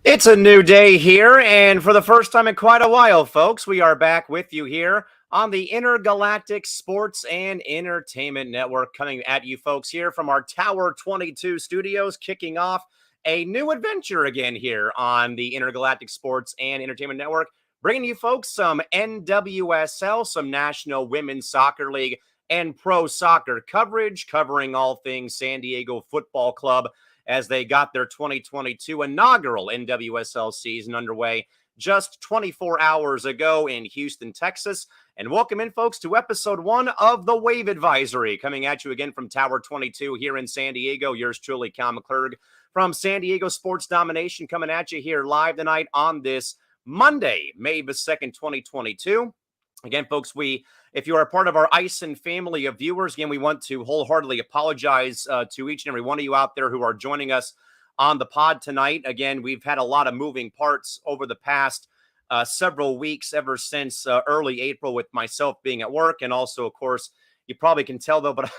It's a new day here, and for the first time in quite a while, folks, we are back with you here on the Intergalactic Sports and Entertainment Network, coming at you folks here from our Tower 22 studios, kicking off a new adventure again here on the Intergalactic Sports and Entertainment Network, bringing you folks some NWSL, some National Women's Soccer League, and pro soccer coverage, covering all things San Diego Football Club as they got their 2022 inaugural NWSL season underway just 24 hours ago in Houston, Texas. And welcome in, folks, to episode 1 of the Wave Advisory, coming at you again from Tower 22 here in San Diego. Yours truly, Callan McClurg from San Diego Sports Domination, coming at you here live tonight on this Monday, May the 2nd, 2022. Again, folks, if you are a part of our ISON family of viewers, again, we want to wholeheartedly apologize to each and every one of you out there who are joining us on the pod tonight. Again, we've had a lot of moving parts over the past several weeks, ever since early April, with myself being at work. And also, of course, you probably can tell, though, but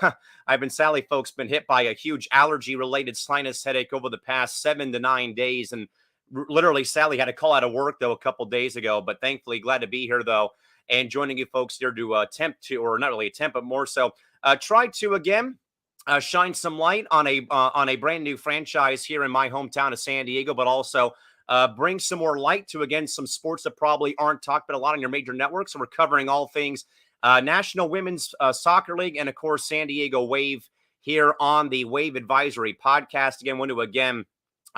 I've been sadly, folks, been hit by a huge allergy-related sinus headache over the past 7 to 9 days. And literally, sadly, had to call out of work, though, a couple days ago. But thankfully, glad to be here, though, and joining you folks here to attempt to, or not really attempt, but more so try to, again, shine some light on a brand new franchise here in my hometown of San Diego, but also bring some more light to, again, some sports that probably aren't talked about a lot on your major networks. So we're covering all things National Women's Soccer League and, of course, San Diego Wave here on the Wave Advisory podcast. Again, want to, again,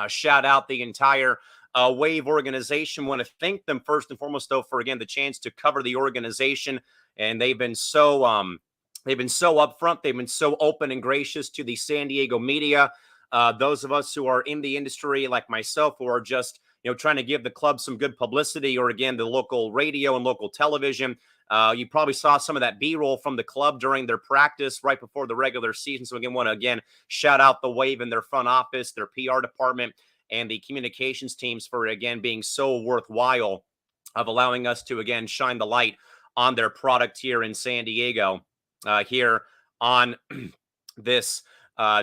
shout out the entire Wave organization. Want to thank them first and foremost, though, for, again, the chance to cover the organization. And they've been so upfront. They've been so open and gracious to the San Diego media. Those of us who are in the industry, like myself, who are just, trying to give the club some good publicity, or, again, the local radio and local television. You probably saw some of that B-roll from the club during their practice right before the regular season. So again, want to shout out the Wave and their front office, their PR department, and the communications teams for, again, being so worthwhile of allowing us to, again, shine the light on their product here in San Diego here on this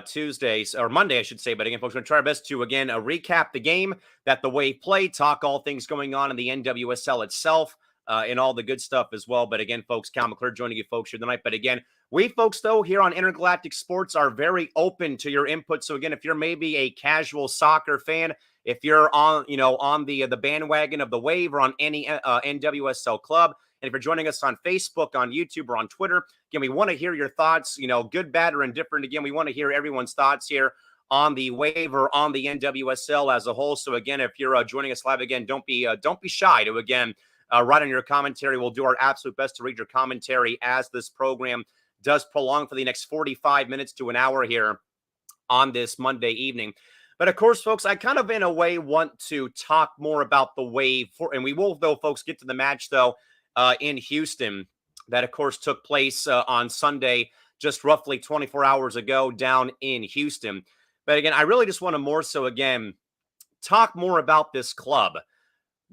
Tuesday, or Monday, I should say. But again, folks, we're going to try our best to, again, recap the game that the Wave played, talk all things going on in the NWSL itself, and all the good stuff as well. But again, folks, Callan McClurg joining you folks here tonight. But again, we folks, though, here on Intergalactic Sports are very open to your input. So again, if you're maybe a casual soccer fan, if you're on, on the bandwagon of the Wave or on any NWSL club, and if you're joining us on Facebook, on YouTube, or on Twitter, again, we want to hear your thoughts, good, bad, or indifferent. Again, we want to hear everyone's thoughts here on the Wave or on the NWSL as a whole. So again, if you're joining us live, again, don't be shy to, again, write on your commentary. We'll do our absolute best to read your commentary as this program does prolong for the next 45 minutes to an hour here on this Monday evening. But of course, folks, I kind of in a way want to talk more about the Wave, and we will, though, folks, get to the match, though, in Houston that, of course, took place on Sunday, just roughly 24 hours ago down in Houston. But again, I really just want to more so, again, talk more about this club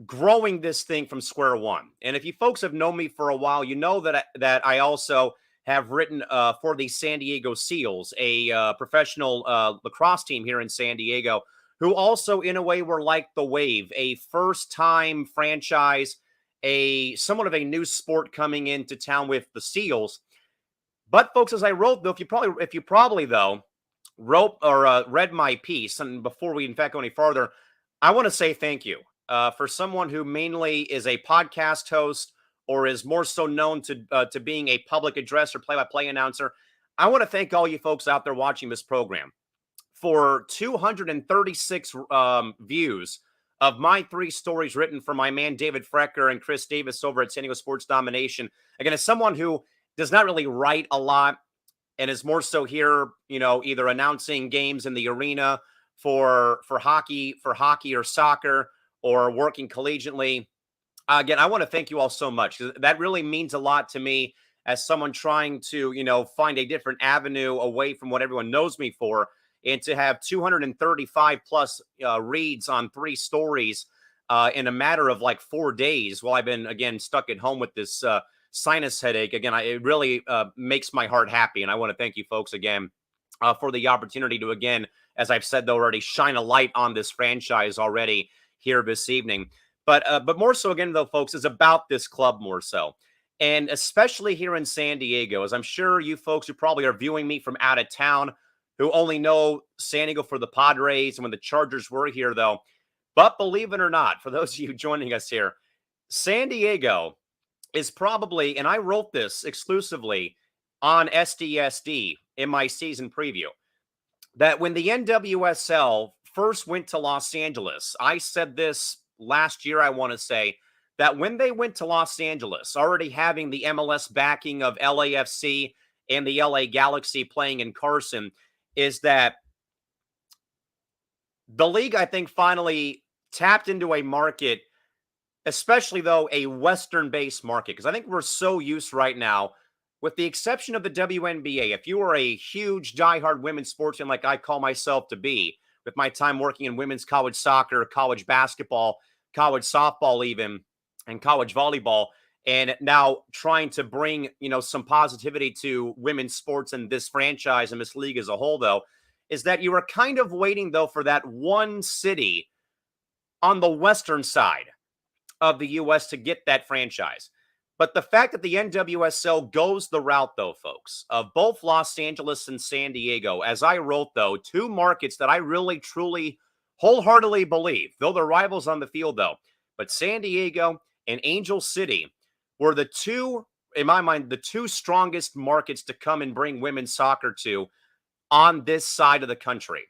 growing this thing from square one. And if you folks have known me for a while, you know that I also have written for the San Diego Seals, a professional lacrosse team here in San Diego, who also, in a way, were like the Wave, a first-time franchise, somewhat of a new sport coming into town with the Seals. But, folks, as I wrote, though, if you probably though wrote or read my piece, and before we in fact go any farther, I want to say thank you. For someone who mainly is a podcast host or is more so known to being a public address or play-by-play announcer, I want to thank all you folks out there watching this program. For 236 views of my 3 stories written for my man David Frecker and Chris Davis over at San Diego Sports Domination. Again, as someone who does not really write a lot and is more so here, either announcing games in the arena for hockey or soccer, or working collegiately. Again, I want to thank you all so much. That really means a lot to me as someone trying to, find a different avenue away from what everyone knows me for. And to have 235 plus reads on 3 stories in a matter of like 4 days while I've been, again, stuck at home with this sinus headache. Again, it really makes my heart happy. And I want to thank you folks again for the opportunity to, again, as I've said already, shine a light on this franchise already here this evening. But more so again, though, folks, is about this club more so. And especially here in San Diego, as I'm sure you folks who probably are viewing me from out of town who only know San Diego for the Padres and when the Chargers were here, though. But believe it or not, for those of you joining us here, San Diego is probably, and I wrote this exclusively on SDSD in my season preview, that when the NWSL first went to Los Angeles, I said this last year, I want to say, that when they went to Los Angeles, already having the MLS backing of LAFC and the LA Galaxy playing in Carson, is that the league, I think, finally tapped into a market, especially, though, a Western-based market, because I think we're so used right now, with the exception of the WNBA, if you are a huge diehard women's sports fan like I call myself to be, with my time working in women's college soccer, college basketball, college softball even, and college volleyball, and now trying to bring, some positivity to women's sports and this franchise and this league as a whole, though, is that you are kind of waiting, though, for that one city on the western side of the U.S. to get that franchise. But the fact that the NWSL goes the route, though, folks, of both Los Angeles and San Diego, as I wrote, though, two markets that I really, truly, wholeheartedly believe, though they're rivals on the field, though, but San Diego and Angel City were the two, in my mind, the two strongest markets to come and bring women's soccer to on this side of the country.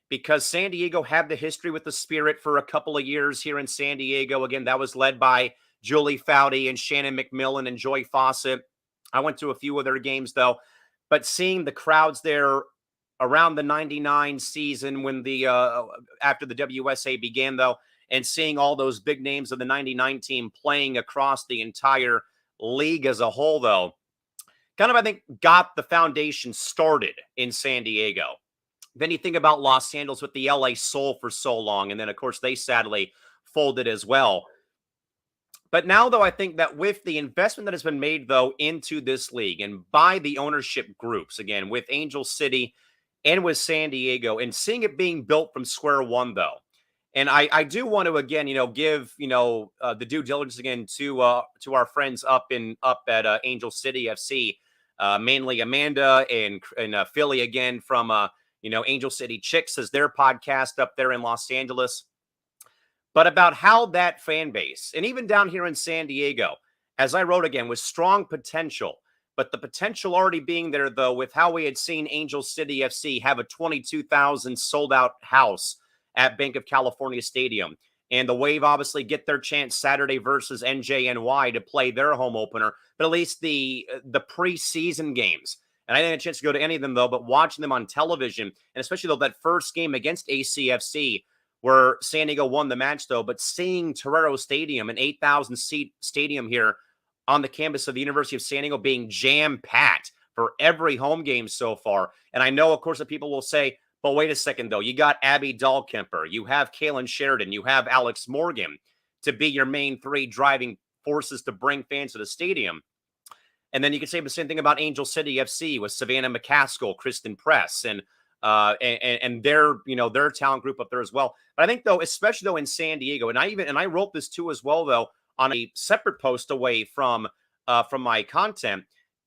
Because San Diego had the history with the Spirit for a couple of years here in San Diego. Again, that was led by Julie Foudy and Shannon McMillan and Joy Fawcett. I went to a few of their games, though. But seeing the crowds there around the 99 season when after the WSA began, though, and seeing all those big names of the 99 team playing across the entire league as a whole, though, kind of, I think, got the foundation started in San Diego. Then you think about Los Angeles with the LA Soul for so long, and then, of course, they sadly folded as well. But now, though, I think that with the investment that has been made, though, into this league and by the ownership groups, again, with Angel City and with San Diego, and seeing it being built from square one, though, and I do want to, again, give, the due diligence again to our friends up at Angel City FC, mainly Amanda and Philly again from, Angel City Chicks as their podcast up there in Los Angeles. But about how that fan base, and even down here in San Diego, as I wrote again, with strong potential, but the potential already being there, though, with how we had seen Angel City FC have a 22,000 sold-out house at Bank of California Stadium. And the Wave obviously get their chance Saturday versus NJNY to play their home opener, but at least the preseason games. And I didn't have a chance to go to any of them, though, but watching them on television, and especially, though, that first game against ACFC, where San Diego won the match, though, but seeing Torero Stadium, an 8,000-seat stadium here on the campus of the University of San Diego, being jam-packed for every home game so far. And I know, of course, that people will say, but wait a second, though. You got Abby Dahlkemper. You have Kaylin Sheridan. You have Alex Morgan to be your main three driving forces to bring fans to the stadium. And then you can say the same thing about Angel City FC with Savannah McCaskill, Kristen Press, and their talent group up there as well. But I think, though, especially, though, in San Diego, and I wrote this too as well, though, on a separate post away from my content,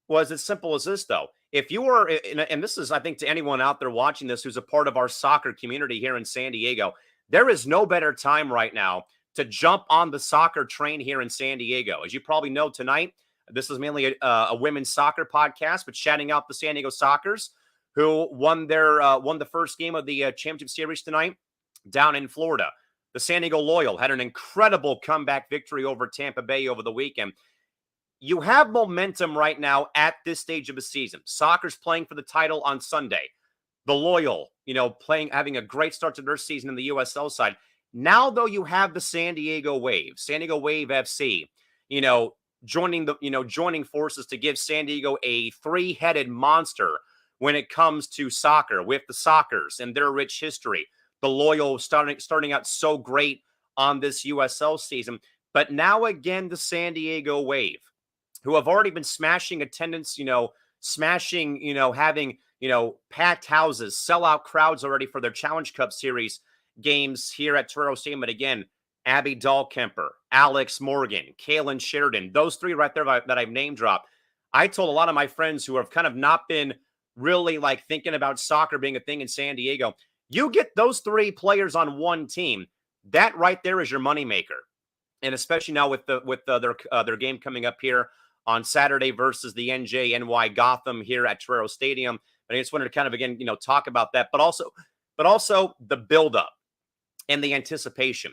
was as simple as this, though. If you are, and this is, I think, to anyone out there watching this who's a part of our soccer community here in San Diego, there is no better time right now to jump on the soccer train here in San Diego. As you probably know, tonight, this is mainly a women's soccer podcast, but shouting out the San Diego Sockers, who won the first game of the championship series tonight down in Florida. The San Diego Loyal had an incredible comeback victory over Tampa Bay over the weekend. You have momentum right now at this stage of the season. Soccer's playing for the title on Sunday. The Loyal, having a great start to their season in the USL side. Now, though, you have the San Diego Wave FC, joining forces to give San Diego a three-headed monster when it comes to soccer, with the Sockers and their rich history. The Loyal starting out so great on this USL season. But now, again, the San Diego Wave, who have already been smashing attendance, having, packed houses, sellout crowds already for their Challenge Cup Series games here at Torero Stadium. But again, Abby Dahlkemper, Alex Morgan, Kaylin Sheridan, those three right there that I've name dropped. I told a lot of my friends who have kind of not been really like thinking about soccer being a thing in San Diego, you get those three players on one team. That right there is your moneymaker. And especially now with their game coming up here on Saturday versus the NY Gotham here at Torero Stadium. But I just wanted to kind of again, talk about that, but also the buildup and the anticipation.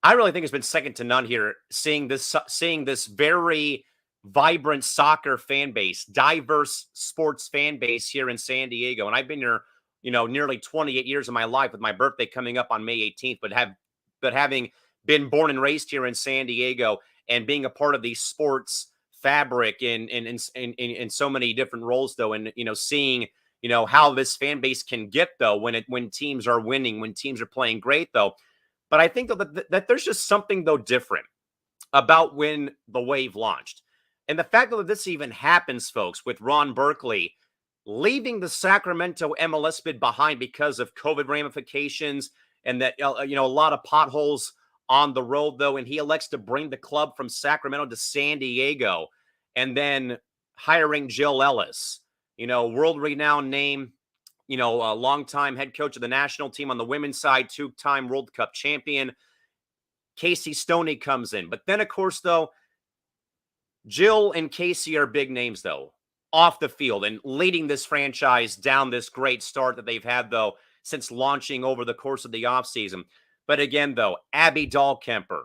I really think it's been second to none here. Seeing this very vibrant soccer fan base, diverse sports fan base here in San Diego, and I've been here, nearly 28 years of my life, with my birthday coming up on May 18th. But having been born and raised here in San Diego and being a part of the sports fabric in so many different roles, though, and seeing how this fan base can get though when teams are winning, when teams are playing great though. But I think though that there's just something though different about when the Wave launched. And the fact that this even happens, folks, with Ron Berkeley leaving the Sacramento MLS bid behind because of COVID ramifications and that, a lot of potholes on the road, though, and he elects to bring the club from Sacramento to San Diego, and then hiring Jill Ellis, world-renowned name, a longtime head coach of the national team on the women's side, two-time World Cup champion. Casey Stoney comes in. But then, of course, though, Jill and Casey are big names, though, off the field and leading this franchise down this great start that they've had, though, since launching over the course of the offseason. But again, though, Abby Dahlkemper,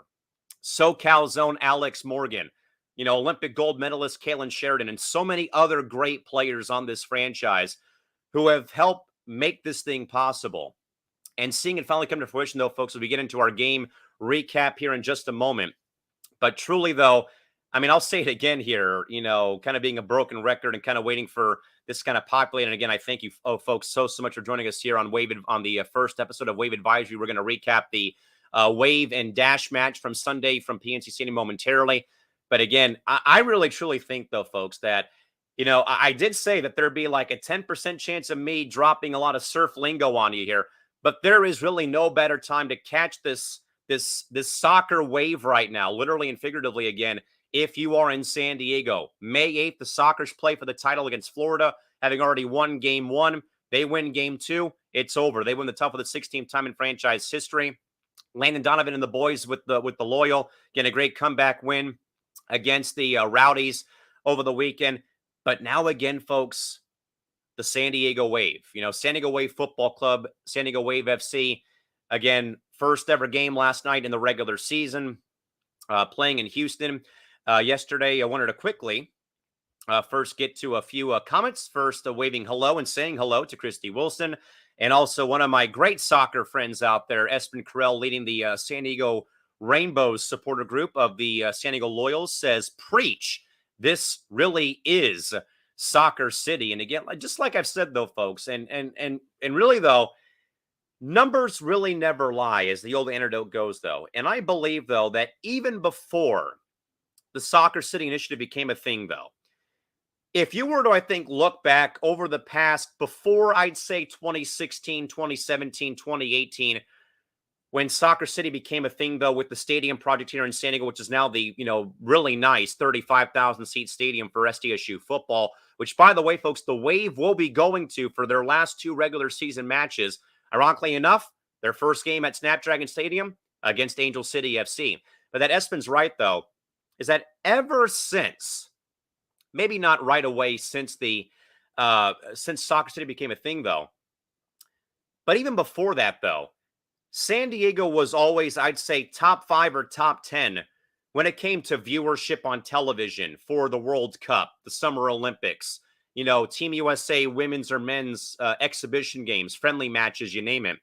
SoCal Zone Alex Morgan, Olympic gold medalist Kaylin Sheridan, and so many other great players on this franchise who have helped make this thing possible. And seeing it finally come to fruition, though, folks, as we get into our game recap here in just a moment. But truly, though, I mean, I'll say it again here, kind of being a broken record and kind of waiting for this kind of populate. And again, I thank you, folks, so much for joining us here on the first episode of Wave Advisory. We're going to recap the Wave and Dash match from Sunday from PNC Stadium momentarily. But again, I really, truly think, though, folks, that, I did say that there'd be like a 10% chance of me dropping a lot of surf lingo on you here, but there is really no better time to catch this soccer wave right now, literally and figuratively again. If you are in San Diego, May 8th, the Sockers play for the title against Florida, having already won game one. They win game two. It's over. They win the title for the 16th time in franchise history. Landon Donovan and the boys with the Loyal getting a great comeback win against the Rowdies over the weekend. But now again, folks, the San Diego Wave, San Diego Wave Football Club, San Diego Wave FC, again, first ever game last night in the regular season, playing in Houston. Yesterday, I wanted to quickly first get to a few comments. First, waving hello and saying hello to Christy Wilson, and also one of my great soccer friends out there, Espen Carell, leading the San Diego Rainbows supporter group of the San Diego Loyals, says, "Preach! This really is Soccer City." And again, just like I've said, though, folks, and really, though, numbers really never lie, as the old anecdote goes, though. And I believe, though, that even before the Soccer City initiative became a thing, though, if you were to, I think, look back over the past, before I'd say 2016, 2017, 2018, when Soccer City became a thing, though, with the stadium project here in San Diego, which is now the, really nice 35,000 seat stadium for SDSU football, which, by the way, folks, the Wave will be going to for their last two regular season matches. Ironically enough, their first game at Snapdragon Stadium against Angel City FC. But that Espen's right, though, is that ever since, maybe not right away since since Soccer City became a thing, though, but even before that, though, San Diego was always, I'd say, top 5 or top 10 when it came to viewership on television for the World Cup, the Summer Olympics, Team USA women's or men's exhibition games, friendly matches, you name it,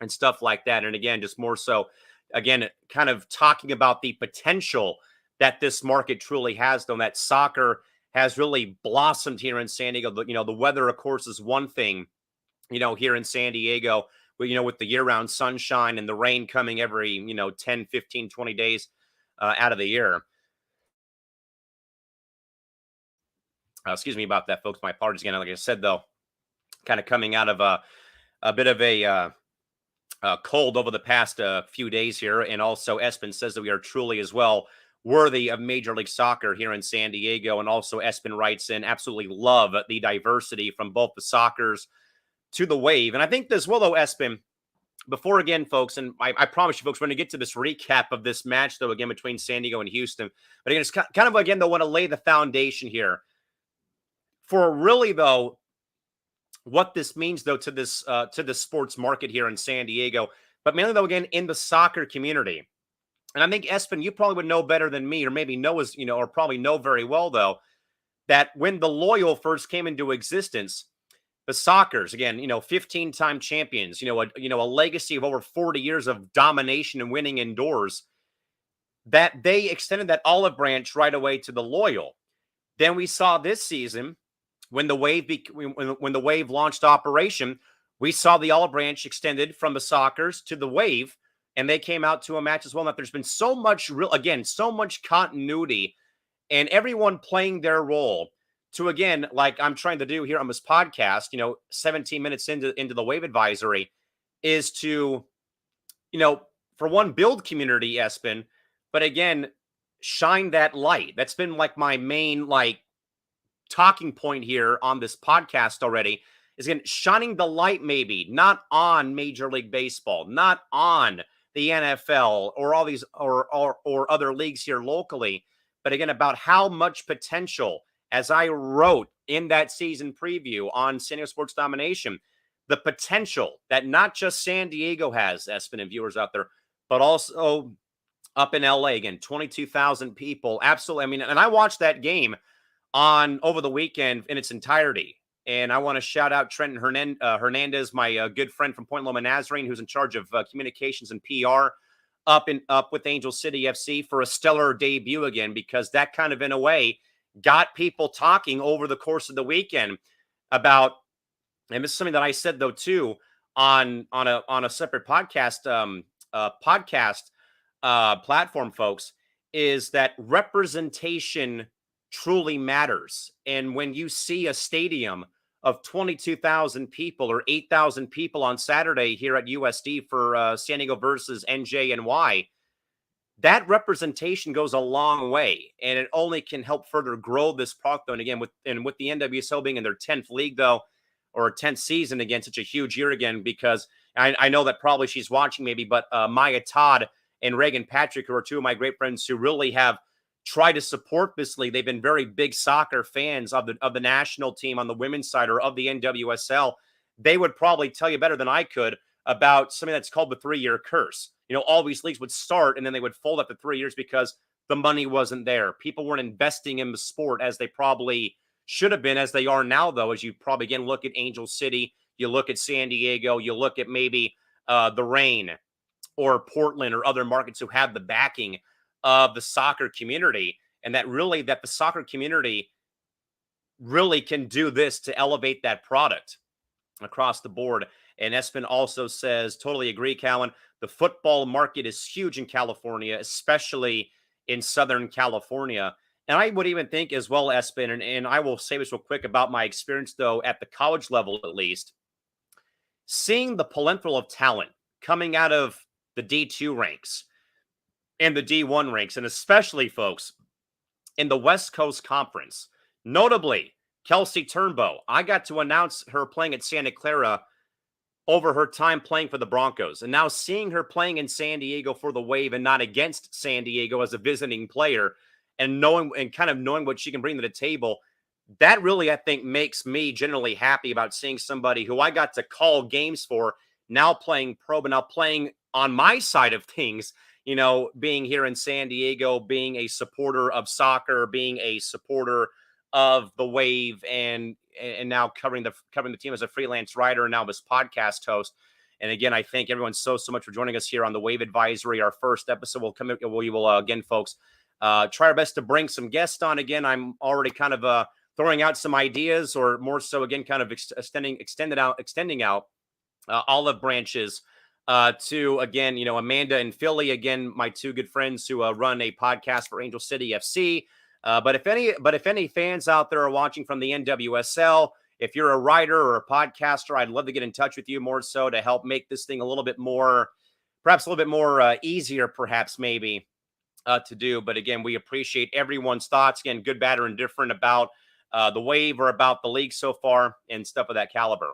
and stuff like that. And again, just more so, again, kind of talking about the potential that this market truly has, though, that soccer has really blossomed here in San Diego. The weather, of course, is one thing, here in San Diego, with the year-round sunshine and the rain coming every, 10, 15, 20 days out of the year. Excuse me about that, folks. My apologies again. Like I said, though, kind of coming out of a bit of a cold over the past few days here. And also, Espen says that we are truly as well worthy of Major League Soccer here in San Diego. And also, Espen writes in, absolutely love the diversity from both the Soccers to the Wave. And I think as well, though, Espen, before again, folks, and I promise you, folks, we're going to get to this recap of this match, though, again, between San Diego and Houston. But again, it's kind of, again, though, want to lay the foundation here for really, though, what this means, though, to the sports market here in San Diego, but mainly, though, again, in the soccer community. And I think, Espen, you probably would know better than me, or maybe know as, or probably know very well, though, that when the Loyal first came into existence, the Soccers, again, 15-time champions, a legacy of over 40 years of domination and winning indoors, that they extended that olive branch right away to the Loyal. Then we saw this season, when the Wave launched operation, we saw the olive branch extended from the Soccers to the Wave, and they came out to a match as well. Now, there's been so much so much continuity and everyone playing their role to, again, like I'm trying to do here on this podcast, 17 minutes into the Wave Advisory, is to, for one, build community, Espen, but again, shine that light. That's been like my main, talking point here on this podcast already, is again, shining the light, maybe not on Major League Baseball, not on the NFL or all these or other leagues here locally, but again, about how much potential, as I wrote in that season preview on San Diego Sports Domination, the potential that not just San Diego has, Espen and viewers out there, but also up in LA, again, 22,000 people. Absolutely. I mean, and I watched that game over the weekend in its entirety. And I want to shout out Trenton Hernandez, my good friend from Point Loma Nazarene, who's in charge of communications and PR up with Angel City FC, for a stellar debut again, because that kind of, in a way, got people talking over the course of the weekend about, and this is something that I said, though, too, on a separate podcast platform, folks, is that representation truly matters. And when you see a stadium of 22,000 people or 8,000 people on Saturday here at USD for San Diego versus NJNY, that representation goes a long way, and it only can help further grow this product. And again, with the NWSL being in their 10th league, though, or 10th season, again, such a huge year again, because I know that probably she's watching maybe, but Maya Todd and Reagan Patrick, who are two of my great friends who really have tried to support this league. They've been very big soccer fans of the national team on the women's side, or of the NWSL. They would probably tell you better than I could about something that's called the 3-year curse. All these leagues would start and then they would fold after 3 years because the money wasn't there. People weren't investing in the sport as they probably should have been, as they are now, though. As you probably, again, look at Angel City, you look at San Diego, you look at maybe the Reign or Portland or other markets who have the backing of the soccer community, and that the soccer community really can do this to elevate that product across the board. And Espen also says, totally agree, Callan. The football market is huge in California, especially in Southern California. And I would even think as well, Espen, and I will say this real quick about my experience, though, at the college level, at least, seeing the plentiful of talent coming out of the D2 ranks and the D1 ranks, and especially, folks, in the West Coast Conference, notably Kelsey Turnbow. I got to announce her playing at Santa Clara over her time playing for the Broncos, and now seeing her playing in San Diego for the Wave and not against San Diego as a visiting player, and knowing what she can bring to the table, that really, I think, makes me generally happy about seeing somebody who I got to call games for now playing pro, but now playing on my side of things, being here in San Diego, being a supporter of soccer, being a supporter of the Wave, and now covering the team as a freelance writer, and now this podcast host. And again, I thank everyone so much for joining us here on the Wave Advisory. Our first episode we will again, folks, try our best to bring some guests on. Again, I'm already kind of throwing out some ideas, or more so, again, kind of extending out olive branches to, again, Amanda and Philly, again, my two good friends who run a podcast for Angel City FC. But if any fans out there are watching from the NWSL if you're a writer or a podcaster, I'd love to get in touch with you more so to help make this thing a little bit more, perhaps a little bit more easier, perhaps maybe to do. But again, we appreciate everyone's thoughts, again, good, bad, or indifferent about the wave or about the league so far and stuff of that caliber.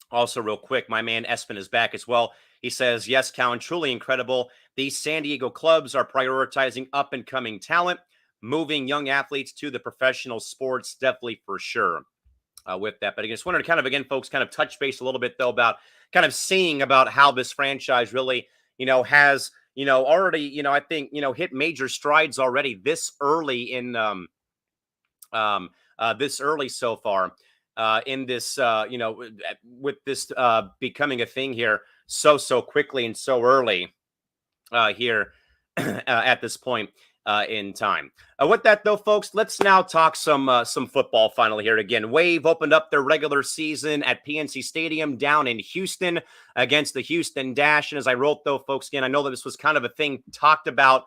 Also, real quick, my man Espen is back as well. He says, yes, Callan, truly incredible. These San Diego clubs are prioritizing up-and-coming talent, moving young athletes to the professional sports, definitely for sure with that. But I just wanted to kind of, again, folks, kind of touch base a little bit, though, about kind of seeing about how this franchise really, has, already, I think, hit major strides already this early in this early so far. In this, with this becoming a thing here so quickly and so early here at this point in time. With that, though, folks, let's now talk some football finally here. Again, Wave opened up their regular season at PNC Stadium down in Houston against the Houston Dash. And as I wrote, though, folks, again, I know that this was kind of a thing talked about,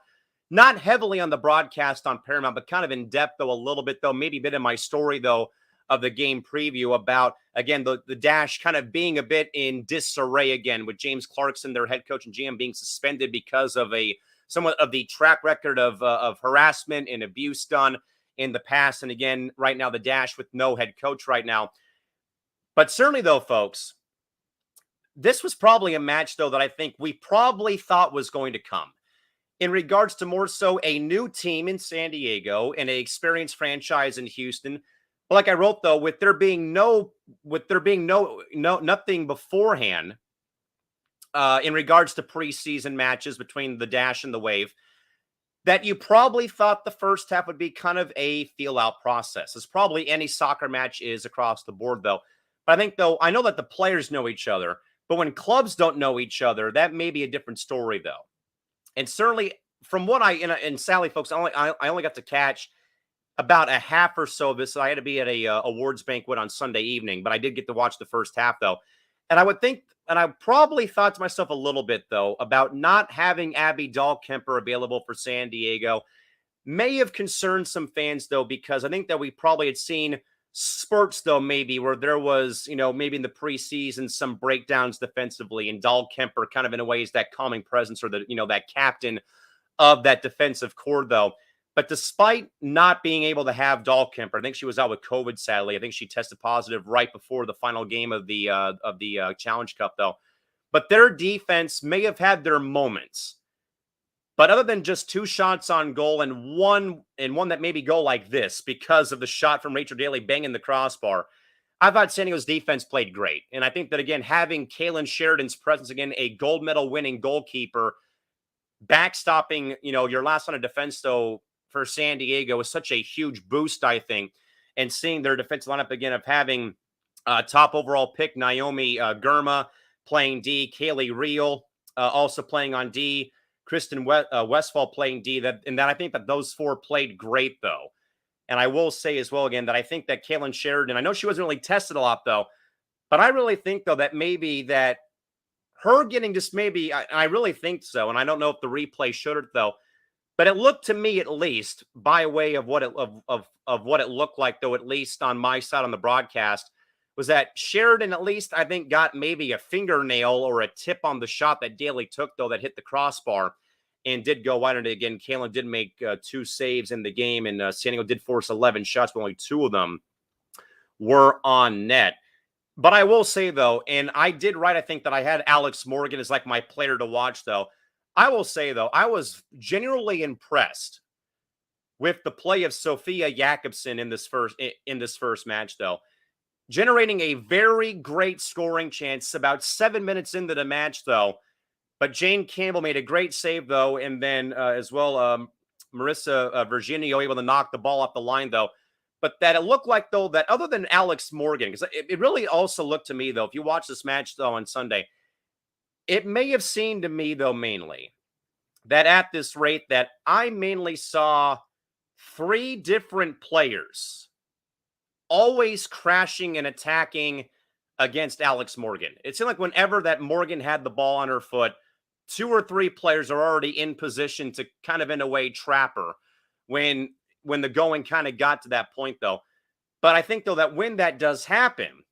not heavily on the broadcast on Paramount, but kind of in depth, though, a little bit, though, maybe a bit in my story, though, of the game preview about, again, the Dash kind of being a bit in disarray again with James Clarkson, their head coach and GM, being suspended because of somewhat of the track record of harassment and abuse done in the past. And again, right now, the Dash with no head coach right now. But certainly, though, folks, this was probably a match, though, that I think we probably thought was going to come in regards to more so a new team in San Diego and an experienced franchise in Houston. But like I wrote, though, with there being nothing beforehand in regards to preseason matches between the Dash and the Wave, that you probably thought the first half would be kind of a feel-out process, as probably any soccer match is across the board, though. But I think, though, I know that the players know each other, but when clubs don't know each other, that may be a different story, though. And certainly, from what and Sally, folks, I only got to catch about a half or so of this. So I had to be at a awards banquet on Sunday evening, but I did get to watch the first half, though. And I would think, and I probably thought to myself a little bit, though, about not having Abby Dahlkemper available for San Diego may have concerned some fans, though, because I think that we probably had seen spurts, though, maybe where there was, maybe in the preseason, some breakdowns defensively, and Dahlkemper kind of in a way is that calming presence or that captain of that defensive core, though. But despite not being able to have Dahlkemper, I think she was out with COVID, sadly. I think she tested positive right before the final game of the Challenge Cup, though. But their defense may have had their moments. But other than just 2 shots on goal and one that maybe go like this because of the shot from Rachel Daly banging the crossbar, I thought San Diego's defense played great. And I think that, again, having Kaylin Sheridan's presence, again, a gold medal winning goalkeeper, backstopping, your last line of defense, though, for San Diego was such a huge boost, I think. And seeing their defensive lineup again of having top overall pick Naomi Germa playing D, Kaylee Reel also playing on D, Kristen Westfall playing D. And I think that those 4 played great, though. And I will say as well, again, that I think that Kaylin Sheridan, I know she wasn't really tested a lot, though, but I really think, though, that maybe that her getting just maybe, I really think so, and I don't know if the replay showed it, though, but it looked to me, at least, by way of what it what it looked like, though, at least on my side on the broadcast, was that Sheridan, at least, I think, got maybe a fingernail or a tip on the shot that Daly took, though, that hit the crossbar and did go wide. And again, Kaylin did make 2 saves in the game, and San Diego did force 11 shots, but only 2 of them were on net. But I will say, though, and I did write, I think, that I had Alex Morgan as like my player to watch, though. I will say, though, I was genuinely impressed with the play of Sophia Jakobsen in this first match, though. Generating a very great scoring chance about 7 minutes into the match, though. But Jane Campbell made a great save, though, and then as well, Marissa Virginio able to knock the ball off the line, though. But that it looked like, though, that other than Alex Morgan, because it really also looked to me, though, if you watch this match, though, on Sunday, it may have seemed to me, though, mainly, that at this rate that I mainly saw 3 different players always crashing and attacking against Alex Morgan. It seemed like whenever that Morgan had the ball on her foot, 2 or 3 players are already in position to kind of, in a way, trap her when the going kind of got to that point, though. But I think, though, that when that does happen,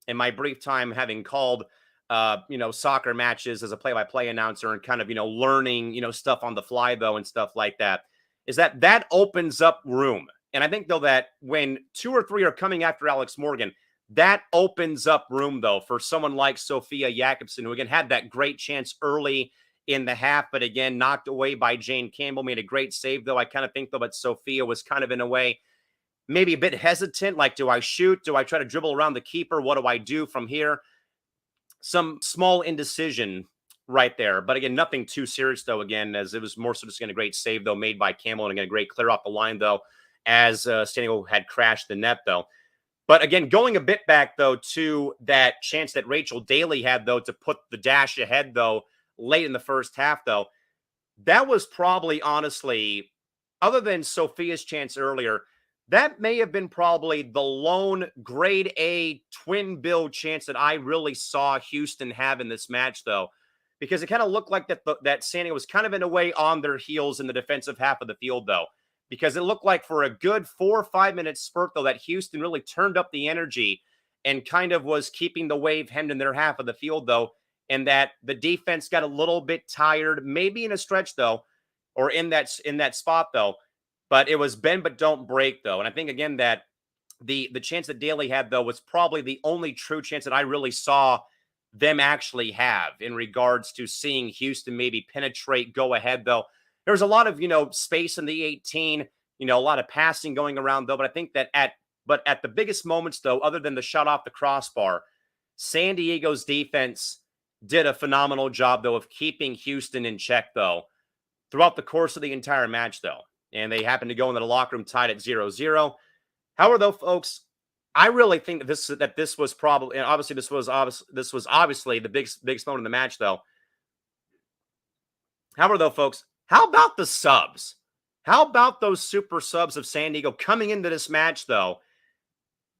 in my brief time having called, soccer matches as a play-by-play announcer and kind of, learning, stuff on the fly, though, and stuff like that, is that opens up room. And I think, though, that when 2 or 3 are coming after Alex Morgan, that opens up room, though, for someone like Sophia Jakobsen, who, again, had that great chance early in the half, but, again, knocked away by Jane Campbell, made a great save, though. I kind of think, though, that Sophia was kind of, in a way, maybe a bit hesitant. Like, do I shoot? Do I try to dribble around the keeper? What do I do from here? Some small indecision right there. But again, nothing too serious, though, again, as it was more so just a great save, though, made by Campbell, and again, a great clear off the line, though, as San Diego had crashed the net, though. But again, going a bit back, though, to that chance that Rachel Daly had, though, to put the dash ahead, though, late in the first half, though, that was probably, honestly, other than Sophia's chance earlier, that may have been probably the lone grade A twin bill chance that I really saw Houston have in this match, though, because it kind of looked like that San Diego was kind of in a way on their heels in the defensive half of the field, though, because it looked like for a good 4 or 5 minute spurt, though, that Houston really turned up the energy and kind of was keeping the wave hemmed in their half of the field, though, and that the defense got a little bit tired, maybe in a stretch, though, or in that spot, though. But it was bend but don't break, though. And I think, again, that the chance that Daly had, though, was probably the only true chance that I really saw them actually have in regards to seeing Houston maybe penetrate, go ahead, though. There was a lot of, space in the 18, a lot of passing going around, though. But I think that at the biggest moments, though, other than the shot off the crossbar, San Diego's defense did a phenomenal job, though, of keeping Houston in check, though, throughout the course of the entire match, though. And they happened to go into the locker room tied at 0-0. However, though, folks, I really think that this was probably, and obviously this was obviously the biggest moment in the match, though. However, though, folks, how about the subs? How about those super subs of San Diego coming into this match, though,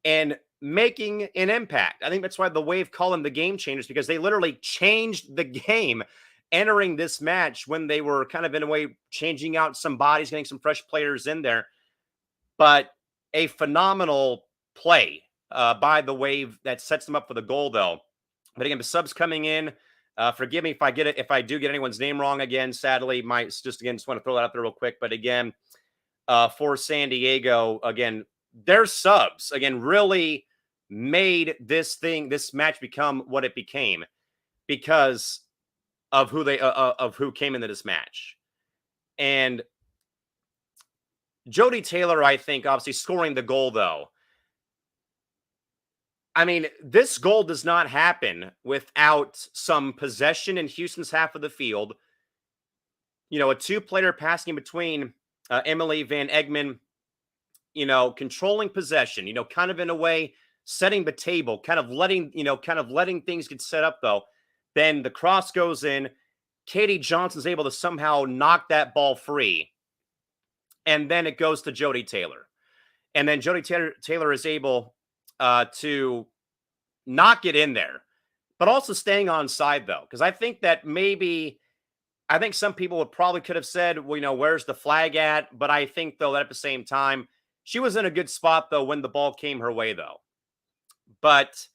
and making an impact? I think that's why the Wave call them the game changers, because they literally changed the game entering this match when they were kind of, in a way, changing out some bodies, getting some fresh players in there. But a phenomenal play by the Wave that sets them up for the goal, though. But again, the subs coming in, forgive me if I do get anyone's name wrong again, sadly. Just want to throw that out there real quick. But again, for San Diego, again, their subs, again, really made this match become what it became, because of who came into this match. And Jody Taylor, I think, obviously scoring the goal, though. I mean, this goal does not happen without some possession in Houston's half of the field. A two-player passing between Emily Van Egmond, controlling possession, kind of, in a way, setting the table, kind of letting things get set up, though. Then the cross goes in. Katie Johnson's able to somehow knock that ball free. And then it goes to Jody Taylor. And then Jody Taylor is able to knock it in there, but also staying on side, though. Because I think that some people could have said, well, where's the flag at? But I think, though, that at the same time, she was in a good spot, though, when the ball came her way, though. But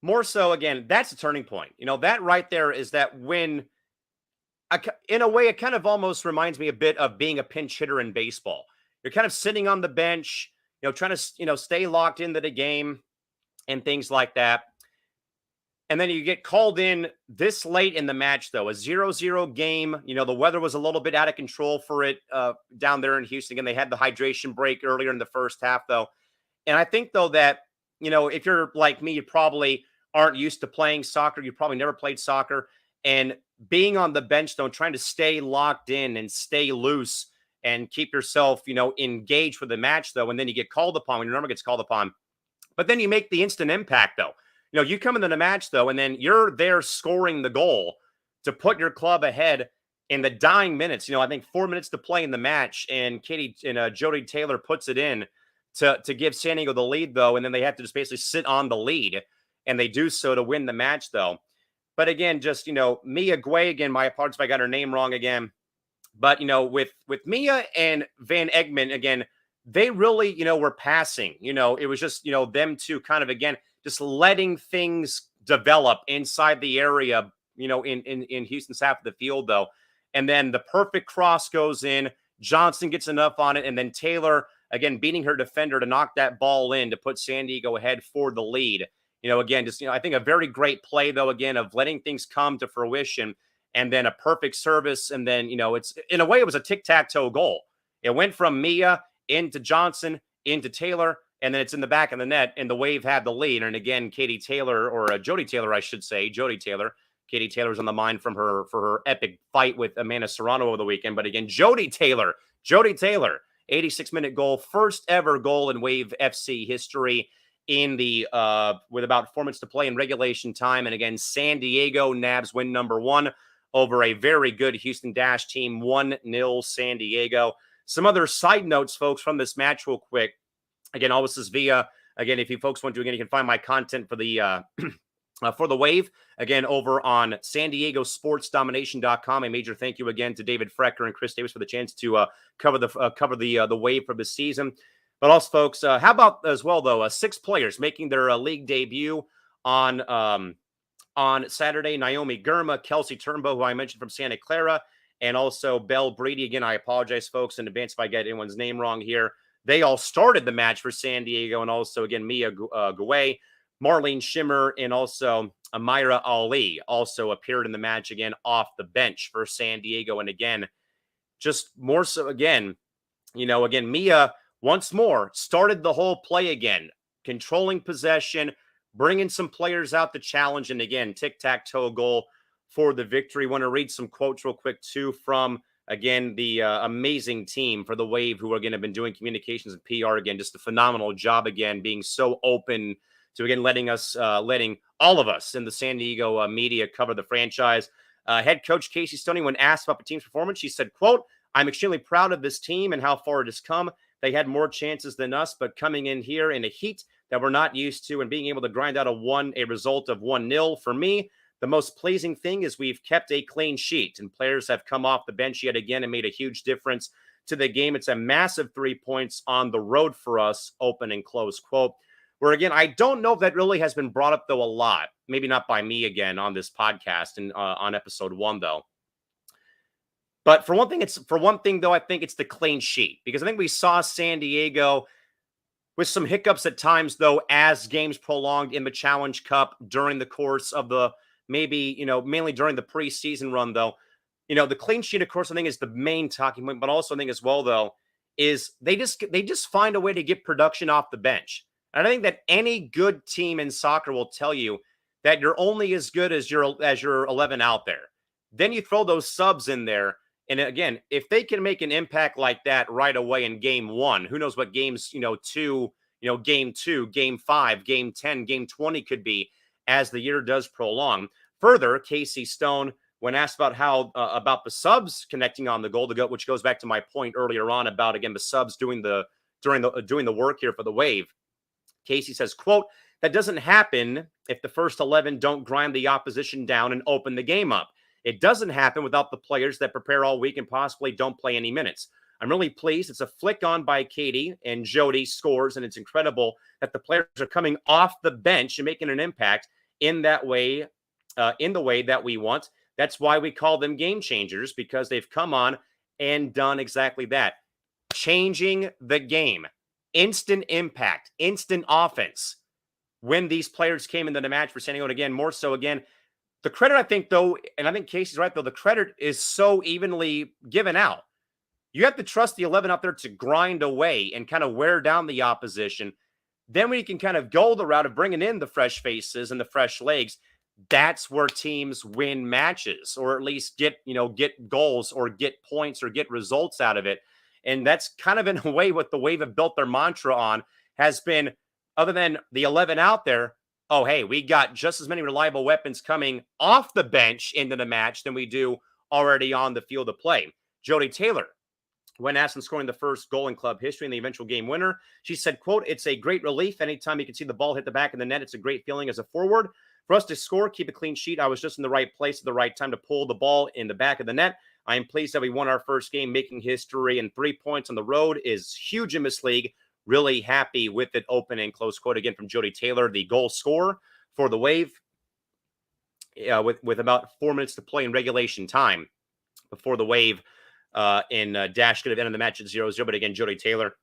more so, again, that's a turning point. That right there is that when, in a way, it kind of almost reminds me a bit of being a pinch hitter in baseball. You're kind of sitting on the bench, trying to, stay locked into the game and things like that. And then you get called in this late in the match, though, a 0-0 game. The weather was a little bit out of control for it down there in Houston. And they had the hydration break earlier in the first half, though. And I think, though, that, if you're like me, you probably aren't used to playing soccer. You probably never played soccer. And being on the bench, though, trying to stay locked in and stay loose and keep yourself, engaged for the match, though. And then you get called upon when your number gets called upon. But then you make the instant impact, though. You come into the match, though, and then you're there scoring the goal to put your club ahead in the dying minutes. I think 4 minutes to play in the match, and Jody Taylor puts it in to give San Diego the lead, though, and then they have to just basically sit on the lead, and they do so to win the match, though. But again, just, Mia Guay, again, my apologies if I got her name wrong again. But, with Mia and Van Egmond, again, they really, were passing. It was just, them two kind of, again, just letting things develop inside the area, in Houston's half of the field, though. And then the perfect cross goes in. Johnson gets enough on it. And then Taylor, again, beating her defender to knock that ball in to put San Diego ahead for the lead. Again, just, I think a very great play, though, again, of letting things come to fruition. And then a perfect service. And then, it's in a way, it was a tic-tac-toe goal. It went from Mia into Johnson, into Taylor, and then it's in the back of the net, and the Wave had the lead. And again, Katie Taylor, or Jody Taylor, I should say, Jody Taylor. Katie Taylor's on the mind for her epic fight with Amanda Serrano over the weekend. But again, Jody Taylor, 86-minute goal, first ever goal in Wave FC history in the with about 4 minutes to play in regulation time. And again, San Diego nabs win number 1 over a very good Houston Dash team, 1-0 San Diego. Some other side notes, folks, from this match real quick. Again, all this is via, again, if you folks want to, again, you can find my content for the Wave, again, over on San Diego SportsDomination.com. A major thank you again to David Frecker and Chris Davis for the chance to cover the Wave for the season. But also, folks, how about as well, though, 6 players making their league debut on Saturday. Naomi Girma, Kelsey Turnbow, who I mentioned from Santa Clara, and also Belle Brady. Again, I apologize, folks, in advance if I get anyone's name wrong here. They all started the match for San Diego, and also, again, Mia Gouet, Marlene Schimmer, and also Amira Ali also appeared in the match, again, off the bench for San Diego. And again, just more so, again, Mia, once more, started the whole play again, controlling possession, bringing some players out to challenge, and again, tic-tac-toe goal for the victory. Want to read some quotes real quick, too, from, again, the amazing team for the Wave, who, again, have been doing communications and PR, again, just a phenomenal job, again, being so open to, again, letting all of us in the San Diego media cover the franchise. Head coach Casey Stoney, when asked about the team's performance, she said, quote, "I'm extremely proud of this team and how far it has come. They had more chances than us, but coming in here in a heat that we're not used to and being able to grind out a result of 1-0, for me, the most pleasing thing is we've kept a clean sheet, and players have come off the bench yet again and made a huge difference to the game. It's a massive 3 points on the road for us," open and close quote. Where, again, I don't know if that really has been brought up, though, a lot. Maybe not by me, again, on this podcast and on episode 1, though. But for one thing, though, I think it's the clean sheet, because I think we saw San Diego with some hiccups at times, though, as games prolonged in the Challenge Cup during the course of the mainly during the preseason run, though. The clean sheet, of course, I think is the main talking point, but also I think as well, though, is they just find a way to get production off the bench. And I think that any good team in soccer will tell you that you're only as good as your 11 out there. Then you throw those subs in there. And again, if they can make an impact like that right away in game 1, who knows what games, game 2, game 5, game 10, game 20 could be as the year does prolong. Further, Casey Stone, when asked about how about the subs connecting on the goal, which goes back to my point earlier on about, again, the subs doing the work here for the Wave. Casey says, quote, "That doesn't happen if the first 11 don't grind the opposition down and open the game up. It doesn't happen without the players that prepare all week and possibly don't play any minutes. I'm really pleased. It's a flick on by Katie, and Jody scores, and it's incredible that the players are coming off the bench and making an impact in that way, in the way that we want. That's why we call them game changers, because they've come on and done exactly that. Changing the game. Instant impact, instant offense when these players came into the match for San Diego. And again, more so, again, the credit, I think, though, and I think Casey's right, though, the credit is so evenly given out. You have to trust the 11 out there to grind away and kind of wear down the opposition. Then when you can kind of go the route of bringing in the fresh faces and the fresh legs, that's where teams win matches, or at least get goals or get points or get results out of it. And that's kind of in a way what the Wave have built their mantra on, has been, other than the 11 out there, oh, hey, we got just as many reliable weapons coming off the bench into the match than we do already on the field of play. Jody Taylor, when asked on scoring the first goal in club history and the eventual game winner, she said, quote, "It's a great relief. Anytime you can see the ball hit the back of the net, it's a great feeling as a forward. For us to score, keep a clean sheet, I was just in the right place at the right time to pull the ball in the back of the net. I am pleased that we won our first game, making history, and 3 points on the road is huge in this league. Really happy with it. Open and close quote again from Jody Taylor, the goal scorer for the Wave, with about 4 minutes to play in regulation time before the Wave Dash could have ended the match at 0-0. But again, Jody Taylor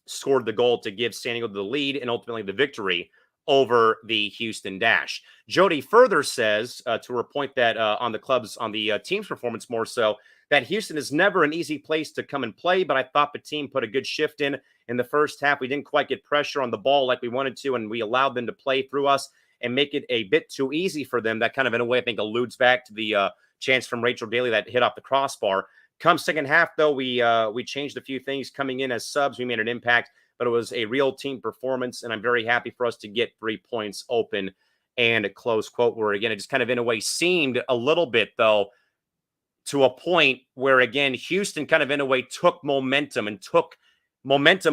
scored the goal to give San Diego the lead and ultimately the victory over the Houston Dash. Jody further says, to her point, that on the team's performance more so, that Houston is never an easy place to come and play, but I thought the team put a good shift in the first half. We didn't quite get pressure on the ball like we wanted to, and we allowed them to play through us and make it a bit too easy for them. That kind of, in a way, I think alludes back to the chance from Rachel Daly that hit off the crossbar. Come second half, though, we changed a few things coming in as subs. We made an impact, but it was a real team performance, and I'm very happy for us to get 3 points open and close quote, where, again, it just kind of, in a way, seemed a little bit, though, to a point where, again, Houston kind of, in a way, took momentum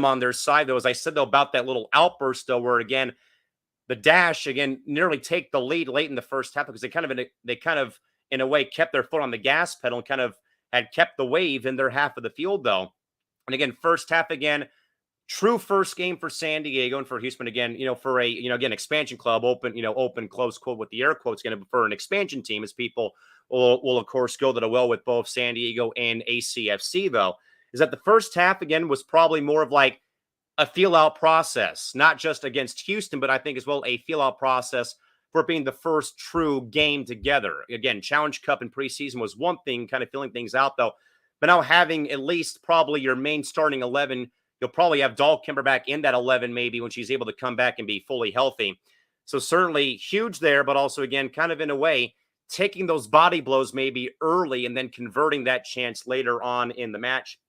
on their side, though. As I said, though, about that little outburst, though, where, again, the Dash, again, nearly take the lead late in the first half because they kind of, in a way, kept their foot on the gas pedal and kind of had kept the Wave in their half of the field, though. And again, first half, again, true first game for San Diego and for Houston, again, for a, again, expansion club, open, close quote with the air quotes, going to for an expansion team, as people will of course go to the well with both San Diego and ACFC, though, is that the first half, again, was probably more of like a feel-out process, not just against Houston, but I think as well a feel-out process for it being the first true game together. Again, Challenge Cup and preseason was one thing, kind of feeling things out, though. But now having at least probably your main starting 11, you'll probably have Dahl Kimber back in that 11 maybe when she's able to come back and be fully healthy. So certainly huge there, but also, again, kind of in a way, taking those body blows maybe early and then converting that chance later on in the match.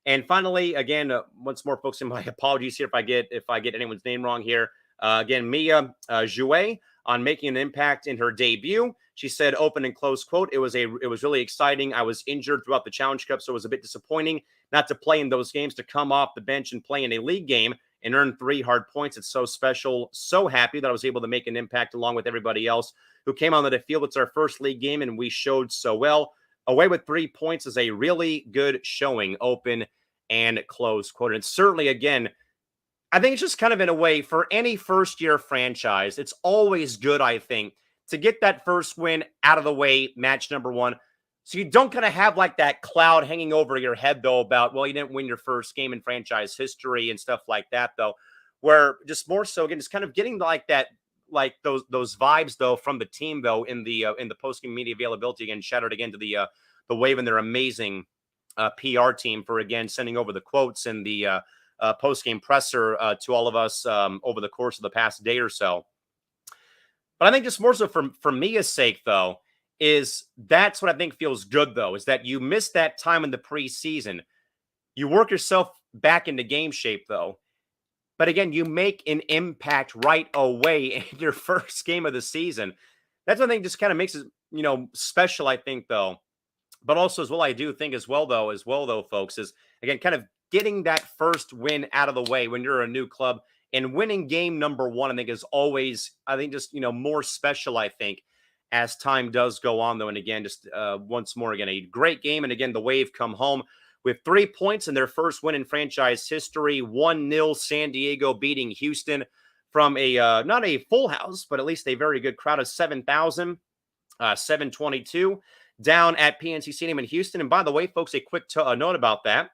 And finally, again, once more, folks, and my apologies here if I get anyone's name wrong here. Again, Mia Jouet on making an impact in her debut. She said, open and close quote, it was really exciting. I was injured throughout the Challenge Cup, so it was a bit disappointing not to play in those games, to come off the bench and play in a league game and earn 3 hard points. It's so special. So happy that I was able to make an impact along with everybody else who came on the field. It's our first league game, and we showed so well. Away with 3 points is a really good showing, open and close quote. And certainly, again, I think it's just kind of in a way for any first-year franchise, it's always good, I think, to get that first win out of the way, match number 1. So you don't kind of have like that cloud hanging over your head, though, about, well, you didn't win your first game in franchise history and stuff like that, though, where just more so, again, just kind of getting like that, like those vibes, though, from the team, though, in the post-game media availability. Again, shout out again to the Wave and their amazing PR team for, again, sending over the quotes and the post-game presser to all of us over the course of the past day or so. But I think just more so for Mia's sake, though, is that's what I think feels good, though, is that you missed that time in the preseason. You work yourself back into game shape, though. But again, you make an impact right away in your first game of the season. That's what I think just kind of makes it, special, I think, though. But also as well, I do think as well, though, folks, is, again, kind of getting that first win out of the way when you're a new club and winning game number 1, I think, is always, I think, just, more special, I think, as time does go on, though. And again, just once more, again, a great game. And again, the Wave come home with 3 points in their first win in franchise history, 1-0 San Diego beating Houston from a, not a full house, but at least a very good crowd of 7,000, 722 down at PNC Stadium in Houston. And by the way, folks, a quick note about that.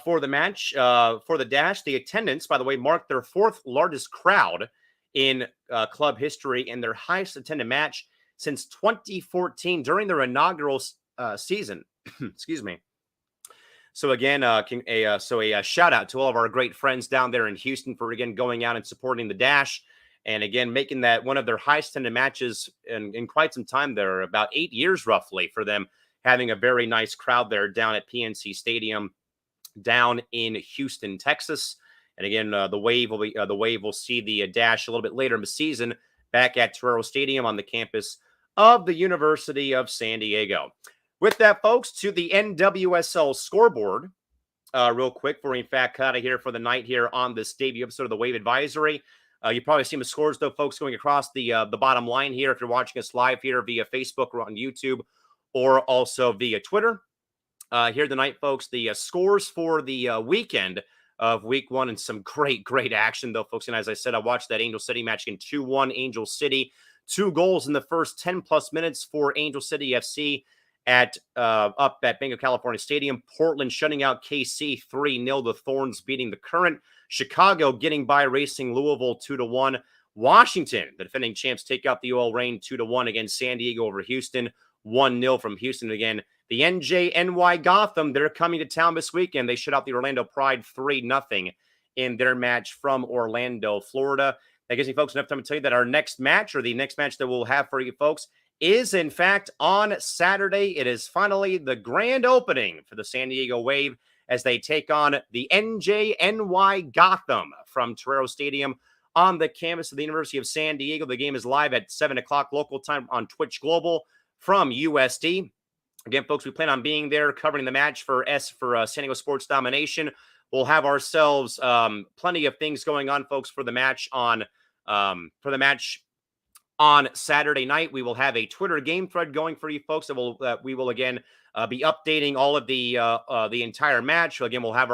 For the match, for the Dash, the attendance, by the way, marked their 4th largest crowd in club history and their highest attended match since 2014 during their inaugural season. Excuse me. So again, a shout out to all of our great friends down there in Houston for, again, going out and supporting the Dash. And again, making that one of their highest attended matches in quite some time there, about 8 years roughly, for them having a very nice crowd there down at PNC Stadium down in Houston, Texas. And again, the Wave will see the Dash a little bit later in the season back at Torero Stadium on the campus of the University of San Diego. With that, folks, to the NWSL scoreboard, real quick, before we in fact cut out of here for the night here on this debut episode of the Wave Advisory. You probably see the scores, though, folks, going across the bottom line here if you're watching us live here via Facebook or on YouTube, or also via Twitter. Here tonight, folks, the scores for the weekend of week 1 and some great action, though, folks. And as I said, I watched that Angel City match in 2-1 Angel City. 2 goals in the first 10-plus minutes for Angel City FC up at Bank of California Stadium. Portland shutting out KC 3-0. The Thorns beating the Current. Chicago getting by Racing Louisville 2-1. Washington, the defending champs, take out the OL Reign 2-1 against San Diego over Houston. 1-0 from Houston again. The NJNY Gotham, they're coming to town this weekend. They shut out the Orlando Pride 3-0 in their match from Orlando, Florida. That gives me, folks, enough time to tell you that our next match, or the next match that we'll have for you folks, is in fact on Saturday. It is finally the grand opening for the San Diego Wave as they take on the NJNY Gotham from Torero Stadium on the campus of the University of San Diego. The game is live at 7 o'clock local time on Twitch Global from USD. Again, folks, we plan on being there covering the match for San Diego Sports Domination. We'll have ourselves plenty of things going on, folks, for the match on Saturday night. We will have a Twitter game thread going for you folks that we will again be updating all of the entire match. Again, we'll have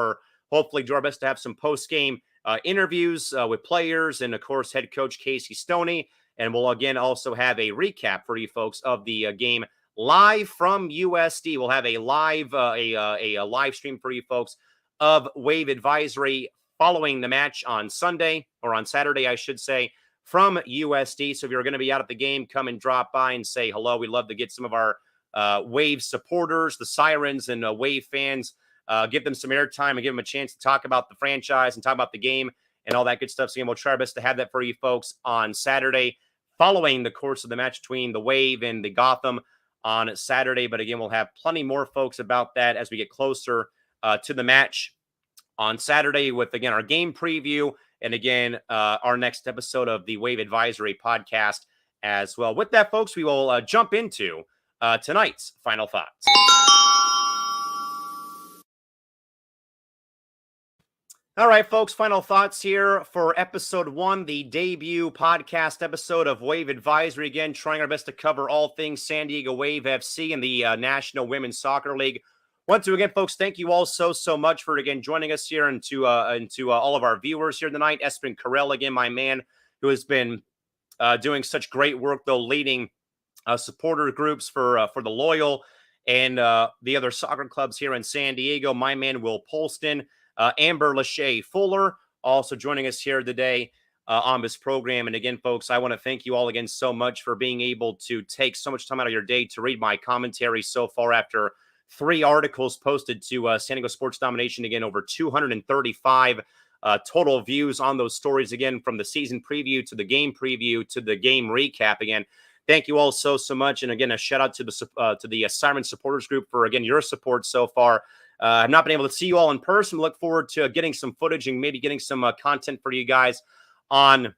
hopefully do our best to have some post-game interviews with players and, of course, head coach Casey Stoney. And we'll again also have a recap for you folks of the game live from USD. We'll have a live stream for you folks of Wave Advisory following the match on Sunday, or on Saturday, I should say, from USD. So if you're going to be out at the game, come and drop by and say hello. We'd love to get some of our Wave supporters, the Sirens, and Wave fans, give them some airtime and give them a chance to talk about the franchise and talk about the game and all that good stuff. So again, we'll try our best to have that for you folks on Saturday, following the course of the match between the Wave and the Gotham on Saturday. But again, we'll have plenty more folks about that as we get closer to the match on Saturday with, again, our game preview and, again, our next episode of the Wave Advisory podcast as well. With that, folks, we will jump into tonight's final thoughts. All right, folks, final thoughts here for episode 1, the debut podcast episode of Wave Advisory. Again, trying our best to cover all things San Diego Wave FC and the National Women's Soccer League. Once again, folks, thank you all so much for, again, joining us here, and to all of our viewers here tonight. Espen Carell, again, my man, who has been doing such great work, though, leading supporter groups for the Loyal and the other soccer clubs here in San Diego. My man, Will Polston. Amber Lachey Fuller also joining us here today on this program. And again, folks, I want to thank you all again so much for being able to take so much time out of your day to read my commentary so far after 3 articles posted to San Diego Sports Domination. Again, over 235 total views on those stories, again, from the season preview to the game preview to the game recap. Again, thank you all so much. And again, a shout out to the Siren supporters group for, again, your support so far. I've not been able to see you all in person. Look forward to getting some footage and maybe getting some content for you guys on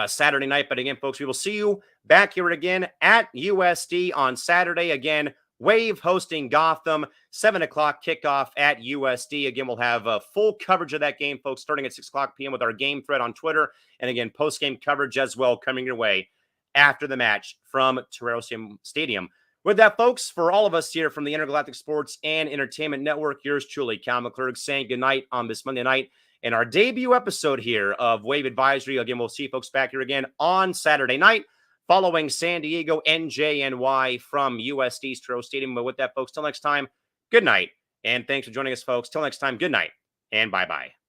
Saturday night. But again, folks, we will see you back here again at USD on Saturday. Again, Wave hosting Gotham, 7 o'clock kickoff at USD. Again, we'll have full coverage of that game, folks, starting at 6 o'clock p.m. with our game thread on Twitter. And again, post-game coverage as well coming your way after the match from Torero Stadium. With that, folks, for all of us here from the Intergalactic Sports and Entertainment Network, yours truly, Callan McClurg, saying goodnight on this Monday night and our debut episode here of Wave Advisory. Again, we'll see you folks back here again on Saturday night following San Diego NJNY from USD's Torero Stadium. But with that, folks, till next time, good night. And thanks for joining us, folks. Till next time, good night and bye-bye.